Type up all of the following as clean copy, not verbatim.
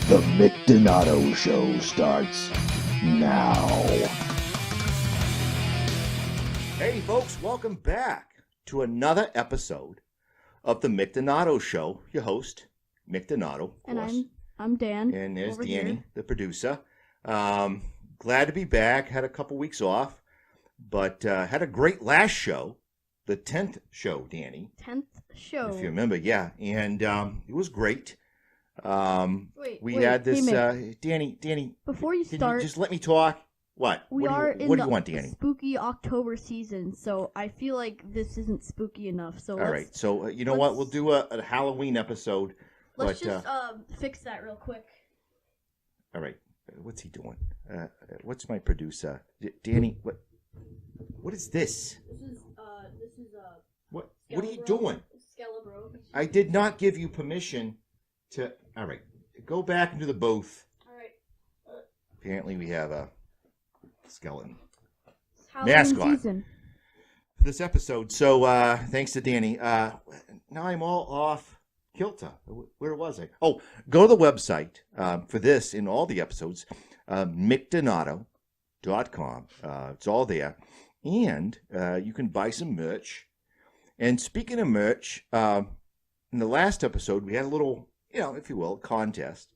The Mick Show starts now. Hey folks, welcome back to another episode of the Mick Show. Your host, Mick Donato, of course. And I'm Dan. And there's over Danny, here. the producer. Glad to be back. Had a couple weeks off, but had a great last show, the 10th show, Danny. 10th show. If you remember, yeah. And it was great. We wait, had this, hey, Danny. Before you Can start, you just let me talk? What? we what are do you, in what the do you want, Danny? spooky October season, so I feel like this isn't spooky enough. So All right. So you know what? We'll do a Halloween episode. Let's but, just fix that real quick. All right. What's he doing? What's my producer, Danny? What is this? This is What are you doing? Skelebro. I did not give you permission to. All right. Go back into the booth. All right. Apparently, we have a skeleton It's Halloween mascot season. for this episode. So thanks to Danny. Now I'm all off kilter. Where was I? Oh, go to the website for this and all the episodes, mickdonato.com. It's all there. And you can buy some merch. And speaking of merch, in the last episode, we had a little, if you will, contest.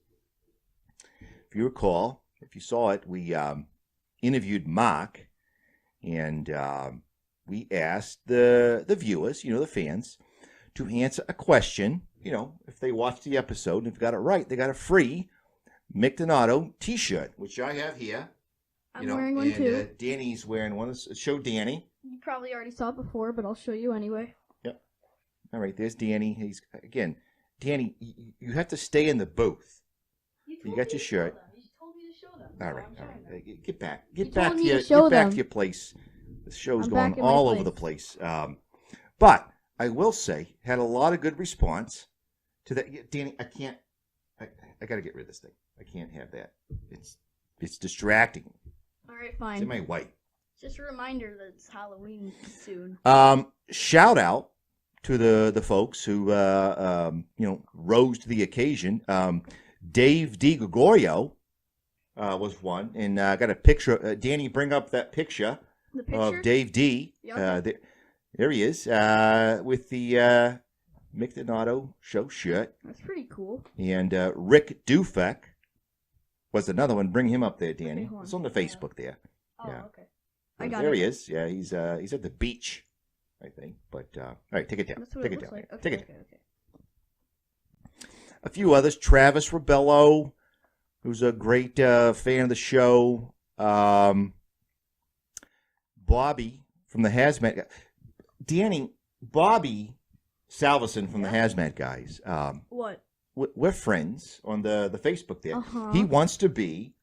If you recall, if you saw it, we interviewed Mark, and we asked the viewers, the fans, to answer a question. If they watched the episode and if got it right, they got a free Mick Donato t-shirt, which I have here. I'm wearing one too. Danny's wearing one. Show Danny. You probably already saw it before, but I'll show you anyway. Yep. All right, there's Danny. Danny, you have to stay in the booth. You got your shirt. You told me to show them. All right. Get back to your place. The show's I'm going back in my all over the place. But I will say, had a lot of good response to that. Danny, I got to get rid of this thing. I can't have that. It's distracting. All right, fine. It's in my way. Just a reminder that it's Halloween soon. Shout out to the folks who rose to the occasion. Dave DiGregorio was one, and I got a picture. Danny, bring up that picture of Dave D. Yep. There he is with the Mick Donato show shirt. That's pretty cool. And Rick Dufek was another one. Bring him up there, Danny. Okay, It's on the Facebook there. Oh, Yeah. okay. I got there it. he is. Yeah, he's at the beach, I think. But all right, take it down. That's what Take it it looks down. like. Take it Okay. A few others. Travis Rebello, who's a great fan of the show. Bobby from the Hazmat. Danny, Bobby Salveson from the Hazmat guys. What? We're friends on the Facebook there. Uh-huh. He wants to be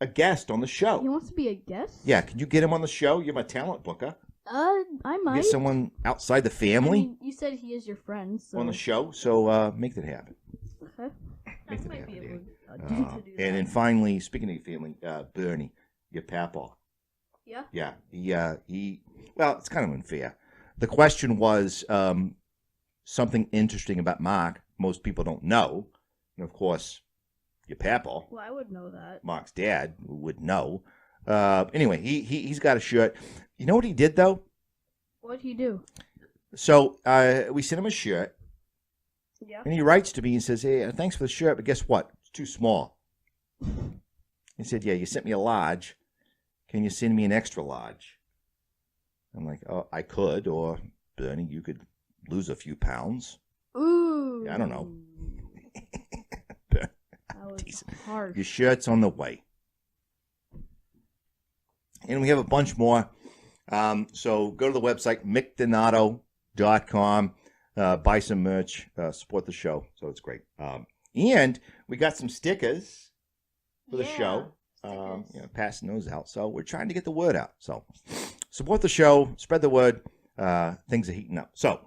a guest on the show. He wants to be a guest? Yeah, can you get him on the show? You're my talent booker. I might. Get someone outside the family I mean, you said he is your friend, so... on the show, so make that happen. Okay. Make I that might happen, be able dude. to do that. And then finally, speaking of your family, Bernie, your papa. Yeah? Yeah, well, it's kind of unfair. The question was something interesting about Mark. Most people don't know. And of course, your papa, Well, I would know that. Mark's dad, would know. Anyway, he's got a shirt. You know what he did, though? What'd he do? So we sent him a shirt, Yeah. and he writes to me and says, hey, thanks for the shirt, but guess what? It's too small. He said, yeah, you sent me a large. Can you send me an extra large? I'm like, oh, I could, or Bernie, you could lose a few pounds. Ooh. Yeah, I don't know. That was harsh. Your shirt's on the way. And we have a bunch more. So go to the website, mickdonato.com. Buy some merch. Support the show. So it's great. And we got some stickers for the show. Passing those out. So we're trying to get the word out. So support the show. Spread the word. Things are heating up. So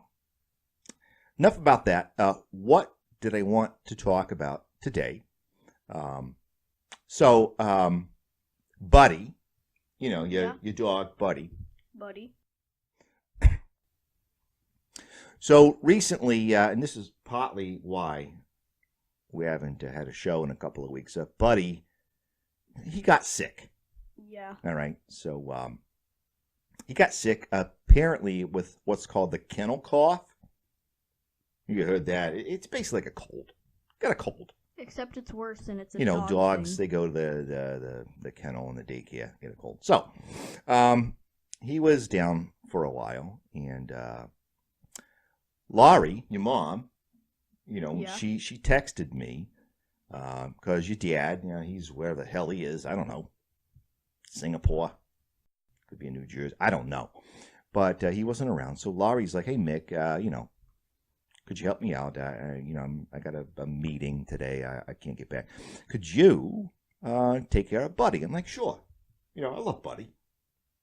enough about that. What did I want to talk about today? Buddy, your dog, Buddy. So recently, and this is partly why we haven't had a show in a couple of weeks. Buddy, he got sick. Yeah. All right. So he got sick apparently with what's called the kennel cough. You heard that? It's basically like a cold. Got a cold. Except it's worse and it's a Dogs, dog thing. they go to the kennel and the daycare, get a cold. So he was down for a while, and Laurie, your mom, Yeah. she texted me because your dad, he's where the hell he is. I don't know. Singapore. Could be in New Jersey. I don't know. But he wasn't around. So Laurie's like, hey, Mick, could you help me out? I got a meeting today. I can't get back. Could you take care of Buddy? I'm like, sure. I love Buddy.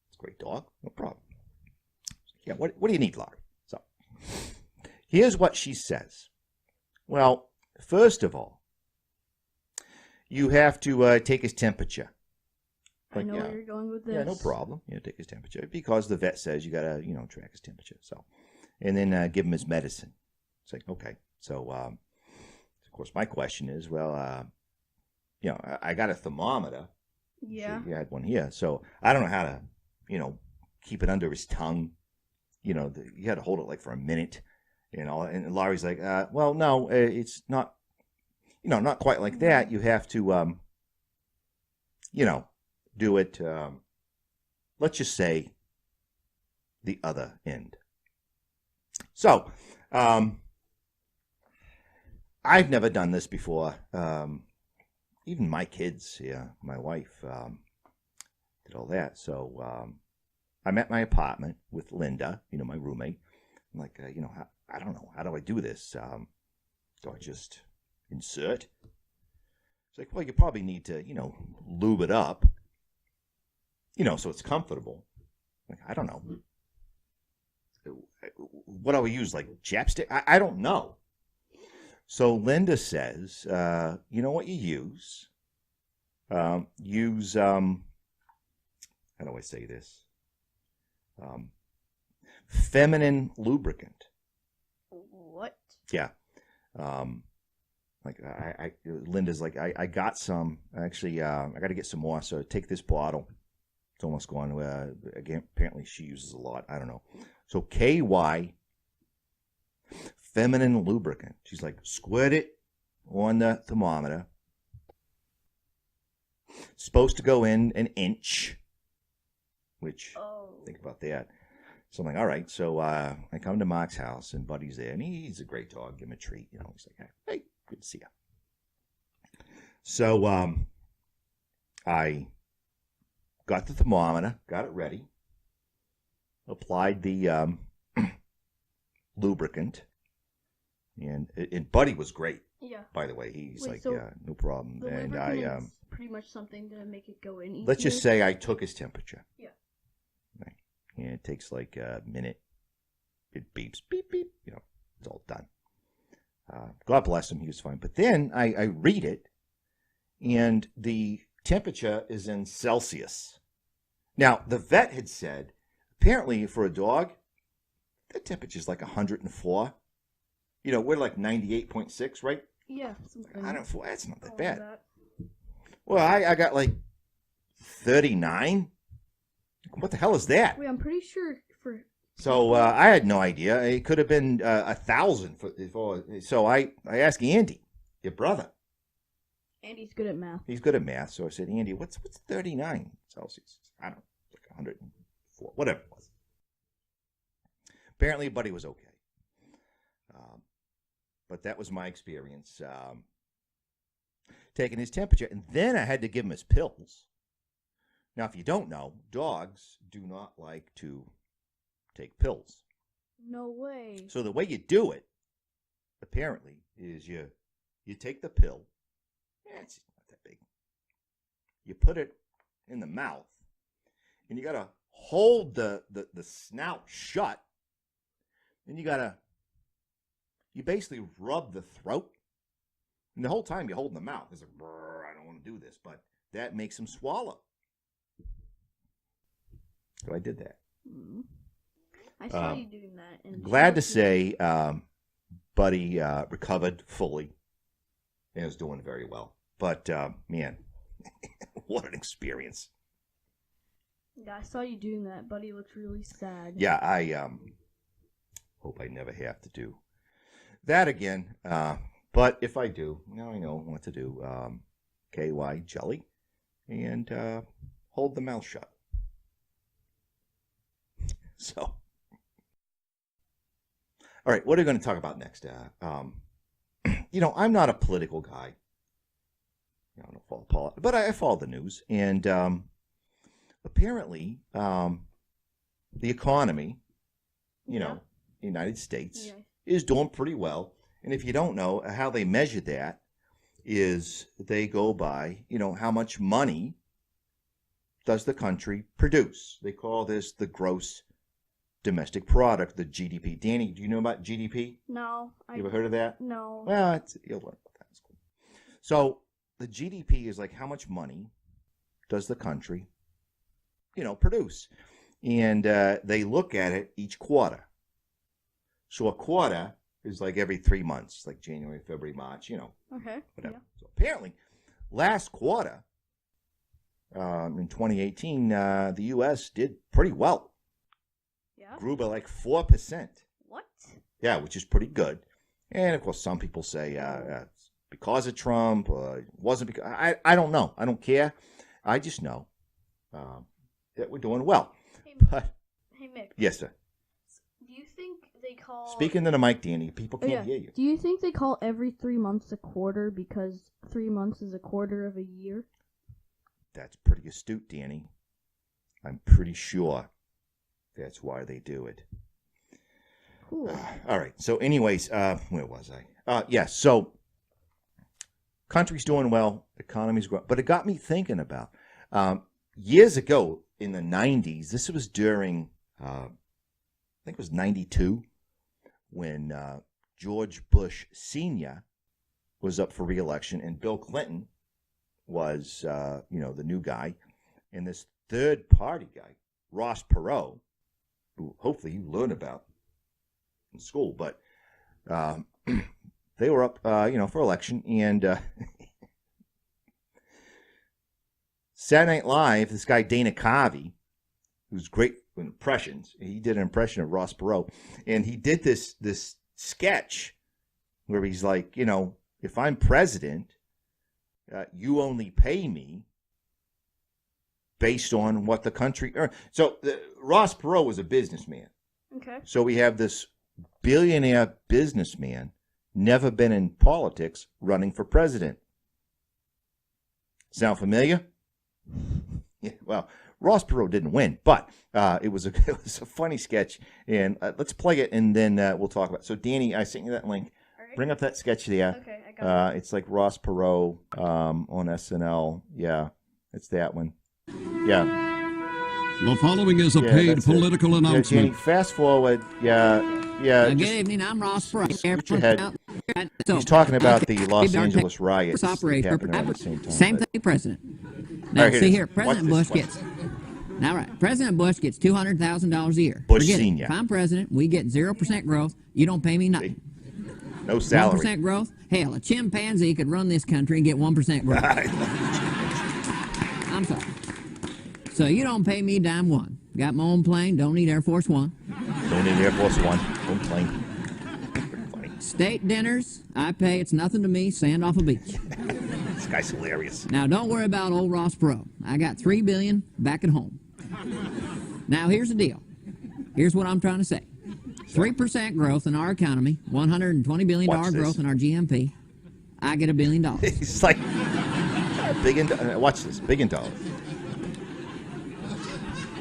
It's a great dog. No problem. Yeah, what do you need, Laurie? So here's what she says. Well, first of all, you have to take his temperature. I know where you're going with this. Yeah, no problem. Take his temperature because the vet says you got to, track his temperature. So, and then give him his medicine. It's like, okay. So, of course, my question is, well, I got a thermometer. Yeah. You had one here. So I don't know how to, keep it under his tongue. You had to hold it like for a minute. And Laurie's like, well, no, it's not, not quite like that. You have to, do it, let's just say, the other end. So, I've never done this before. Even my kids, my wife did all that. So, I'm at my apartment with Linda, my roommate. I'm like, I don't know. How do I do this? Do I just insert? It's like, well, you probably need to, lube it up. So it's comfortable. Like, I don't know. What do we use, like chapstick? I don't know. So Linda says, you know what you use? Use, how do I say this? Feminine lubricant. What? Yeah. Linda's like, I got some. Actually, I got to get some more. So take this bottle. It's almost gone. Again, apparently she uses a lot. I don't know. So KY, feminine lubricant. She's like, squirt it on the thermometer. Supposed to go in an inch, which, think about that. So I'm like, all right. So I come to Mark's house, and Buddy's there, and he's a great dog. Give him a treat. He's like, hey, good to see you. So I got the thermometer, got it ready, applied the lubricant, and Buddy was great. Yeah. By the way, he's no problem. The and lubricant is pretty much something to make it go in easier. Let's just say I took his temperature. Yeah. Right. And it takes like a minute. It beeps, beep, beep. It's all done. God bless him, he was fine. But then I read it, and the temperature is in Celsius. Now, the vet had said, apparently for a dog, the temperature is like 104. We're like 98.6, right? Yeah. 104, that's not that bad. Well, I got like 39. What the hell is that? Wait, I'm pretty sure for... So I had no idea. It could have been 1,000. So I asked Andy, your brother. Andy's good at math. He's good at math. So I said, Andy, what's 39 Celsius? I don't know. It's like 104. Whatever it was. Apparently, Buddy was okay. But that was my experience taking his temperature. And then I had to give him his pills. Now, if you don't know, dogs do not like to take pills. No way. So the way you do it, apparently, is you take the pill. It's not that big. You put it in the mouth, and you got to hold the snout shut. And you basically rub the throat. And the whole time you hold in the mouth. It's like, I don't want to do this, but that makes him swallow. So I did that. Mm-hmm. I saw you doing that. Glad to say Buddy recovered fully. and is doing very well. But, man, what an experience. Yeah, I saw you doing that. Buddy looked really sad. Yeah, I hope I never have to do that again. But if I do, now I know what to do. KY jelly and hold the mouth shut. So, all right, what are we going to talk about next? I'm not a political guy. I don't follow politics, but I follow the news. And apparently, the economy, United States, is doing pretty well. And if you don't know, how they measure that is they go by, how much money does the country produce. They call this the gross domestic product, the GDP. Danny, do you know about GDP? No. You ever heard of that? No. Well, you'll learn about that. It's cool. So the GDP is like how much money does the country, produce. And they look at it each quarter. So a quarter is like every 3 months, like January, February, March, Okay. whatever. Yeah. So apparently, last quarter, in 2018, the U.S. did pretty well. Yeah. Grew by like 4%. What? Yeah, which is pretty good. And of course, some people say it's because of Trump. It wasn't because. I don't know. I don't care. I just know that we're doing well. Hey, But hey Mick. yes, sir. Do you think they call... Speaking to the mic, Danny, people can't hear you. Do you think they call every 3 months a quarter because 3 months is a quarter of a year? That's pretty astute, Danny. I'm pretty sure that's why they do it. Cool. All right. So anyways, where was I? So country's doing well, economy's growing. But it got me thinking about years ago in the 90s, this was during, I think it was 92, when George Bush Sr. was up for re-election and Bill Clinton was, the new guy. And this third party guy, Ross Perot, who hopefully you learned about in school, but they were up, for election. And Saturday Night Live, this guy Dana Carvey, who's great with impressions, he did an impression of Ross Perot, and he did this sketch where he's like, if I'm president, you only pay me based on what the country earns. So Ross Perot was a businessman. Okay. So we have this billionaire businessman, never been in politics, running for president. Sound familiar? Yeah, well, Ross Perot didn't win, but it was a funny sketch, and let's play it, and then we'll talk about it. So, Danny, I sent you that link. All right. Bring up that sketch there. Okay, I got it. It's like Ross Perot on SNL. Yeah, it's that one. Yeah. The following is a paid political announcement. Yeah, Danny, fast forward. Yeah. Good evening, I'm Ross Perot. Switch ahead. He's talking about the Los Angeles riots that happened around the same time. Same thing, President. Now, right, see here, Watch President this, Bush gets... Now, right, President Bush gets $200,000 a year. Bush Forget it. Senior. If I'm president, we get 0% growth. You don't pay me nothing. No salary. 1% growth? Hell, a chimpanzee could run this country and get 1% growth. I'm sorry. So you don't pay me dime one. Got my own plane, don't need Air Force One. Don't need Air Force One. Own plane. Funny. State dinners, I pay. It's nothing to me. Sand off a beach. This guy's hilarious. Now, don't worry about old Ross Perot. I got $3 billion back at home. Now, here's the deal. Here's what I'm trying to say. 3% growth in our economy, $120 billion growth in our GMP. I get $1 billion. It's like big in. Watch this. Big in dollars.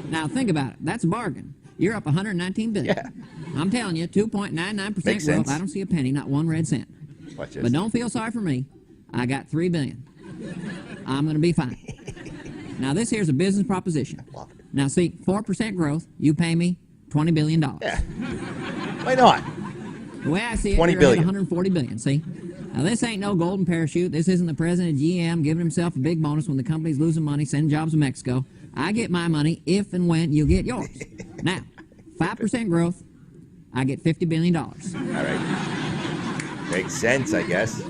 Now, think about it. That's a bargain. You're up $119 billion. Yeah. I'm telling you, 2.99% growth. Sense. I don't see a penny, not one red cent. Watch this. But don't feel sorry for me. I got $3 billion. I'm going to be fine. Now, this here's a business proposition. Now, see, 4% growth, you pay me $20 billion. Yeah. Why not? The way I see it, 20 you're billion. at $140 billion, see? Now, this ain't no golden parachute. This isn't the president of GM giving himself a big bonus when the company's losing money, sending jobs to Mexico. I get my money if and when you get yours. Now, 5% growth, I get $50 billion. All right. Makes sense, I guess.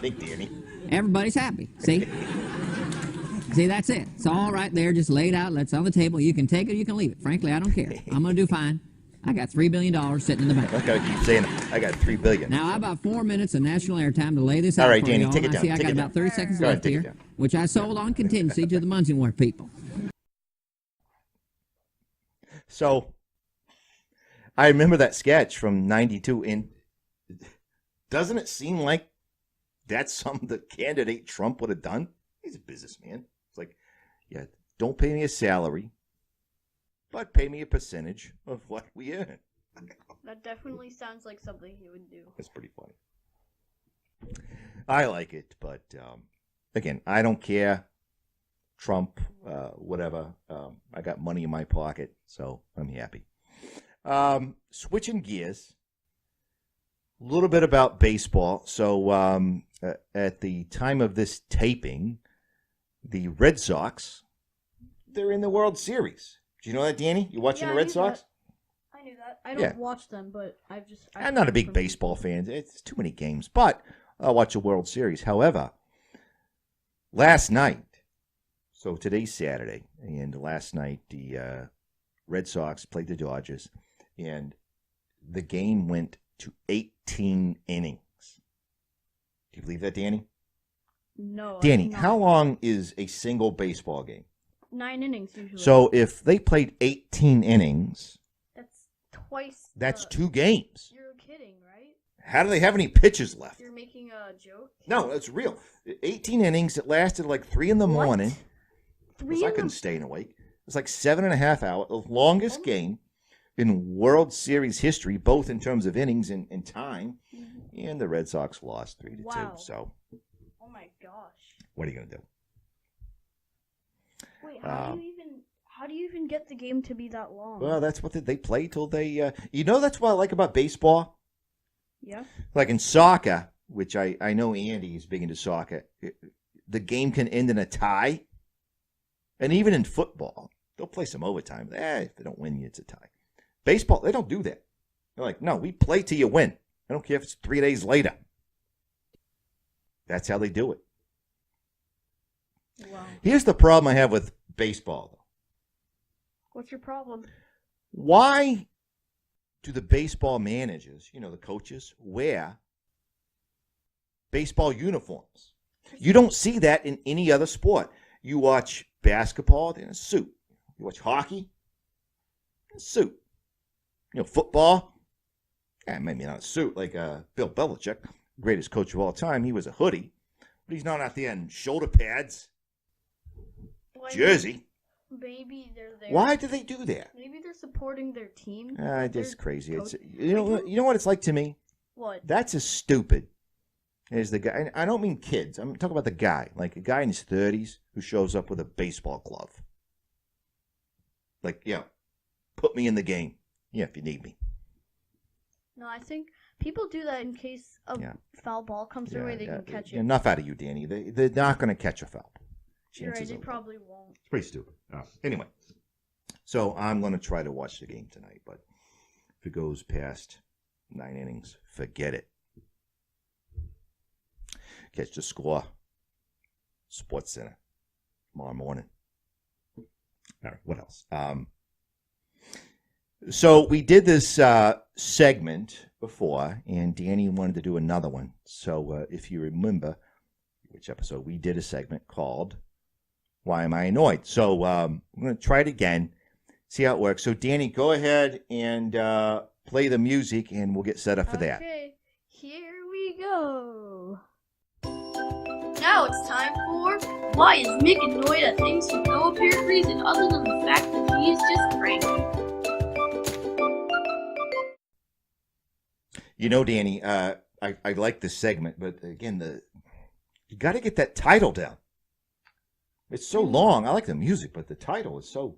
think, Danny? Everybody's happy. See? See, that's it. It's all right there, just laid out. It's on the table. You can take it, you can leave it. Frankly, I don't care. I'm going to do fine. I got $3 billion sitting in the bank. I gotta keep saying it. I got $3 billion. Now, I have about 4 minutes of national airtime to lay this out All right, for Danny, y'all. take it I down. see I Take got it about down. 30 seconds Go ahead, left take it here, down. which I sold on contingency to the Munsingware people. So, I remember that sketch from '92, and doesn't it seem like that's something that candidate Trump would have done? He's a businessman. It's like, yeah, don't pay me a salary, but pay me a percentage of what we earn. That definitely sounds like something he would do. That's pretty funny. I like it, but again, I don't care. Trump, whatever. I got money in my pocket, so I'm happy. Switching gears, a little bit about baseball. So at the time of this taping, the Red Sox, they're in the World Series. Do you know that, Danny? You watching the Red Sox? I knew that. I don't watch them, but I'm not a big baseball fan. It's too many games, but I'll watch a World Series. However, last night, so today's Saturday, and last night the Red Sox played the Dodgers, and the game went to 18 innings. Do you believe that, Danny? No. Danny, how long is a single baseball game? 9 innings usually. So if they played 18 innings, that's twice. that's 2 games. You're kidding, right? How do they have any pitches left? You're making a joke? No, that's real. 18 innings. It lasted like 3 in the morning. 3 I couldn't stay awake. It was like 7.5 hours. The longest game in World Series history, both in terms of innings and time. Mm-hmm. And the Red Sox lost 3-2. Wow. So, oh my gosh. what are you going to do? Wait, how do you even get the game to be that long? Well, that's what they play till they. That's what I like about baseball. Yeah. Like in soccer, which I know Andy is big into soccer. The game can end in a tie, and even in football, they'll play some overtime. If they don't win, it's a tie. Baseball, they don't do that. They're like, no, we play till you win. I don't care if it's 3 days later. That's how they do it. Wow. Here's the problem I have with baseball, though. What's your problem? Why do the baseball managers, the coaches, wear baseball uniforms? You don't see that in any other sport. You watch basketball, they're in a suit. You watch hockey, in a suit. Football, maybe not a suit like Bill Belichick, greatest coach of all time. He was a hoodie, but he's not out there in shoulder pads, jersey. Maybe they're there. Why do they do that? Maybe they're supporting their team. It's crazy. It's you know what it's like to me? What? That's as stupid as the guy. I don't mean kids. I'm talking about the guy, like a guy in his 30s who shows up with a baseball glove. Like, put me in the game. Yeah, if you need me. No, I think people do that in case a foul ball comes their way, they can catch it. Enough out of you, Danny. They're not going to catch a foul. You're right, they probably won't. It's pretty stupid. Anyway, so I'm going to try to watch the game tonight, but if it goes past 9 innings, forget it. Catch the score. Sports Center tomorrow morning. All right, what else? So we did this segment before, and Danny wanted to do another one. So if you remember which episode, we did a segment called Why Am I Annoyed? So I'm going to try it again, see how it works. So Danny, go ahead and play the music, and we'll get set up for that. Okay, here we go. Now it's time for Why is Mick Annoyed at things for no apparent reason other than the fact that he is just cranky? Danny, I like this segment, but again, you got to get that title down. It's so long. I like the music, but the title is so.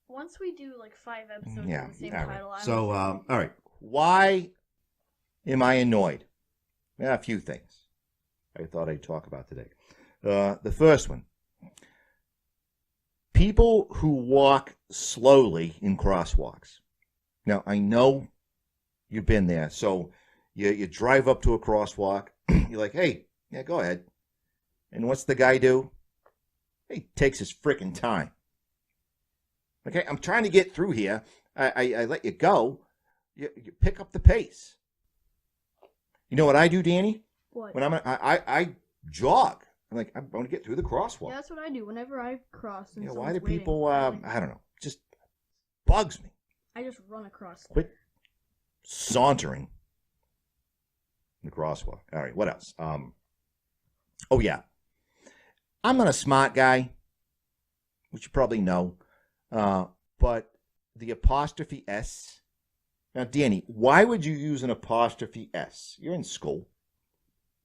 Once we do like 5 episodes with the same title, right. So, all right. Why am I annoyed? A few things I thought I'd talk about today. The first one: people who walk slowly in crosswalks. Now, I know you've been there, so. You drive up to a crosswalk. You're like, hey, Yeah, go ahead. And what's the guy do? He takes his frickin' time. Okay, I'm trying to get through here. I let you go. You pick up the pace. You know what I do, Danny? What? When I jog. I'm like, I'm going to get through the crosswalk. Yeah, that's what I do whenever I cross. And Why do someone's people? waiting. I don't know. Just bugs me. I just run across. Quit sauntering in the crosswalk. All right, what else? Oh yeah, I'm not a smart guy, which you probably know, but the apostrophe S. Now, Danny, why would you use an apostrophe S? You're in school.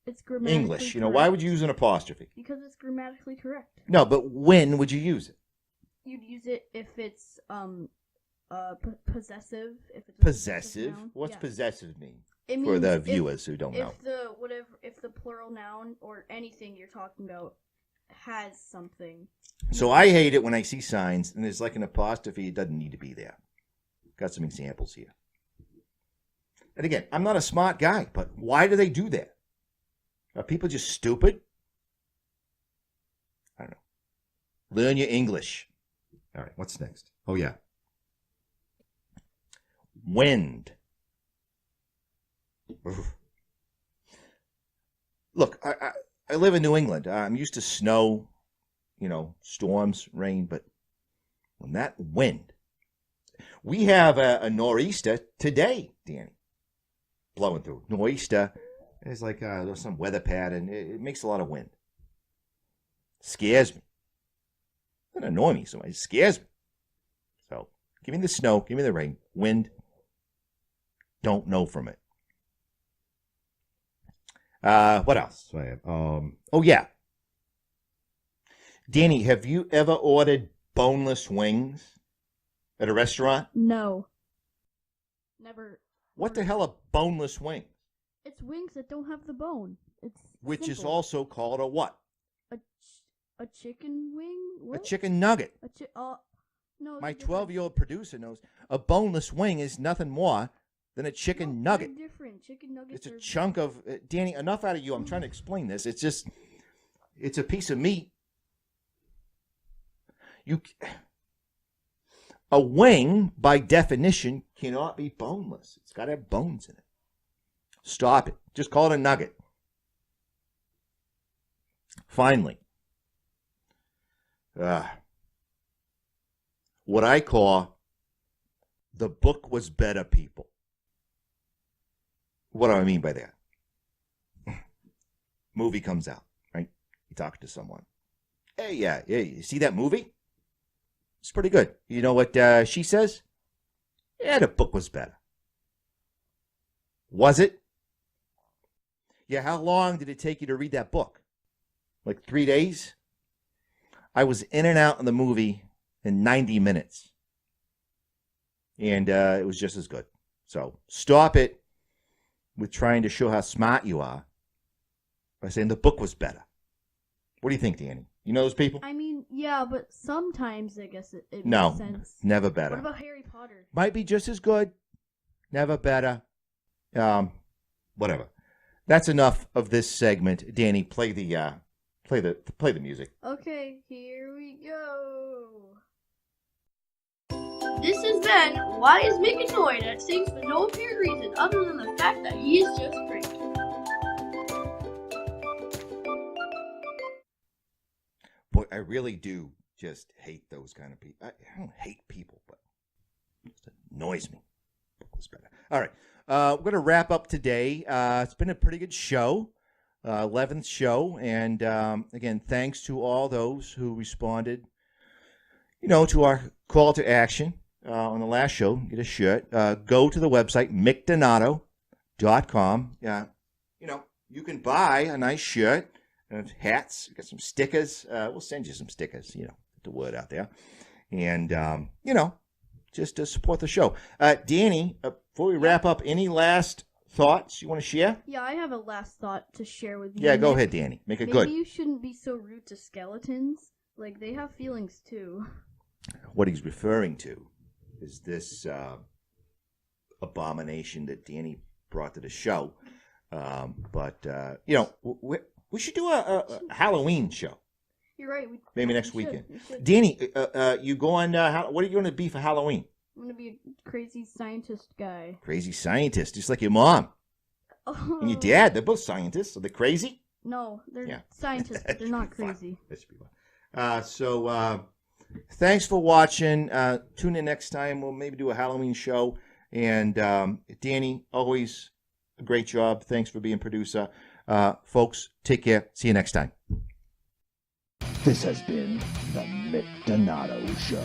It's grammatically English. correct. Why would you use an apostrophe? Because it's grammatically correct. No, but when would you use it? You'd use it if it's possessive. If it's a Possessive? noun. What's Yeah. possessive mean? It For means the viewers who don't know. If the plural noun or anything you're talking about has something. So I hate it when I see signs and there's like an apostrophe. It doesn't need to be there. Got some examples here. And again, I'm not a smart guy, but why do they do that? Are people just stupid? I don't know. Learn your English. All right, what's next? Oh, yeah. Wind. Oof. Look, I live in New England. I'm used to snow, storms, rain, but when that wind. We have a nor'easter today, Danny, blowing through. Nor'easter is like there's some weather pattern. It makes a lot of wind. Scares me. It doesn't annoy me so much. It scares me. So give me the snow. Give me the rain. Wind. Don't know from it. What else? Oh, yeah. Danny, have you ever ordered boneless wings at a restaurant? No. Never. What the hell are boneless wings? It's wings that don't have the bone. It's Which is simple. also called a what? A chicken wing? What? A chicken nugget. No. My they're different. 12-year-old producer knows a boneless wing is nothing more than a chicken No, nugget. they're different. Chicken nuggets It's a are chunk of... Danny, enough out of you. I'm trying to explain this. It's a piece of meat. A wing, by definition, cannot be boneless. It's got to have bones in it. Stop it. Just call it a nugget. Finally, what I call the book was better, people. What do I mean by that? Movie comes out, right? You talk to someone. Hey, yeah, you see that movie? It's pretty good. You know what she says? Yeah, the book was better. Was it? Yeah, how long did it take you to read that book? Like 3 days? I was in and out of the movie in 90 minutes. And it was just as good. So stop it with trying to show how smart you are by saying the book was better. What do you think, Danny? You know those people? I mean, yeah, but sometimes I guess it No, makes sense. never better. What about Harry Potter? Might be just as good. Never better. Whatever. That's enough of this segment. Danny, play the music. Okay, here we go. This has been Why is Mick Annoyed? That sings for no apparent reason other than the fact that he is just great. Boy, I really do just hate those kind of people. I don't hate people, but it just annoys me. Book was better. All right. We're going to wrap up today. It's been a pretty good show, 11th show. And again, thanks to all those who responded, to our call to action on the last show. Get a shirt. Go to the website, mickdonato.com. You can buy a nice shirt, hats, get some stickers. We'll send you some stickers, get the word out there. And, just to support the show. Danny, before we wrap up, any last thoughts you want to share? Yeah, I have a last thought to share with you. Yeah, go Nick. ahead, Danny. Make it Maybe good. you shouldn't be so rude to skeletons. Like, they have feelings too. What he's referring to is this abomination that Danny brought to the show. We should do a Halloween show. You're right. Maybe next we should, weekend. we should. Danny, you go on. What are you going to be for Halloween? I'm gonna be a crazy scientist guy. Crazy scientist, just like your mom Oh. and your dad. They're both scientists. Are they crazy? No, they're Yeah. scientists, but they're not crazy. That should be fun. So thanks for watching. Tune in next time. We'll maybe do a Halloween show. And Danny, always a great job. Thanks for being producer. Folks, take care. See you next time. This has been the Mick Donato Show.